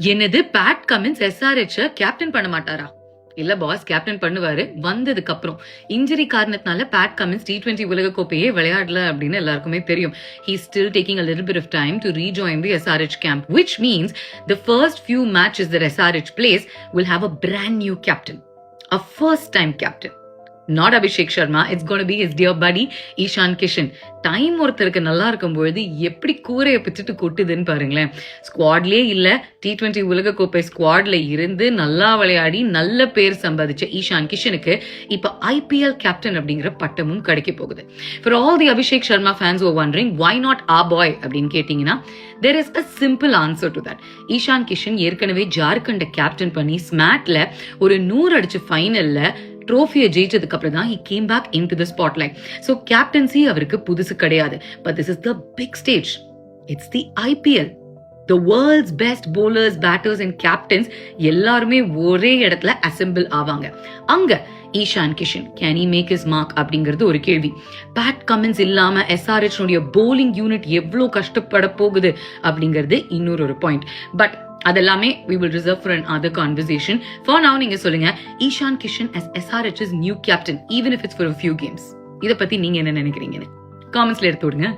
என்னது Pat Cummins SRH captain பண்ண மாட்டாரா? இல்ல பாஸ், கேப்டன் பண்ணுவாரு வந்ததுக்கு அப்புறம். இன்ஜுரி காரணத்தினால பேட் கமின்ஸ் T20 உலக கோப்பையே விளையாடல அப்படின்னு எல்லாருக்குமே தெரியும். He is still taking a little bit of time to rejoin the SRH camp, which means the first few matches that SRH plays will have a brand new captain, a first time captain. Not Abhishek Sharma, it's going to be his dear buddy Ishan Kishan. Time ஒருத்தருக்கு நல்லா இருக்கும்பொழுது எப்படி கூரையை பிச்சுட்டு கொட்டுதுன்னு பாருங்களேன். ஸ்குவாட்லயே இல்ல, T20 உலக கோப்பை ஸ்குவாட்ல இருந்து நல்லா விளையாடி நல்ல பேர் சம்பாதிச்ச ஈஷான் கிஷனுக்கு இப்ப IPL கேப்டன் அப்படிங்கிற பட்டமும் கிடைக்க போகுது. For all the Abhishek Sharma fans who are wondering why not our boy அப்படின்னு கேட்டீங்கன்னா, there is a simple answer to that. Ishaan Kishan ஏற்கனவே ஜார்க்கண்ட கேப்டன் பண்ணி ஸ்மாட்ல ஒரு 100 அடிச்ச ஃபைனல்ல ட்ரோஃபியை ஜெயிச்சதுக்கு அப்புறம் தான் he came back into the spotlight. So captaincy அவருக்கு புதுசு கிடையாது. But this is the big stage. It's the IPL. The world's best bowlers, batters and captains எல்லாருமே ஒரே இடத்துல assemble ஆவாங்க. அங்க Ishaan Kishan can he make his mark அப்படிங்கிறது ஒரு கேள்வி. பேட் கமின்ஸ் இல்லாம SRH உடைய bowling unit எவ்வளவு கஷ்டப்பட போகுது அப்படிங்கிறது இன்னொரு பாயிண்ட். பட் அதெல்லாமே we will reserve for another conversation. For now நீங்க சொல்லுங்க, Ishaan Kishan as SRH's new captain even if it's for a few games. இத பத்தி நீங்க என்ன நினைக்கிறீங்கன்னு காமெண்ட்ஸ்ல எடுத்து விடுங்க.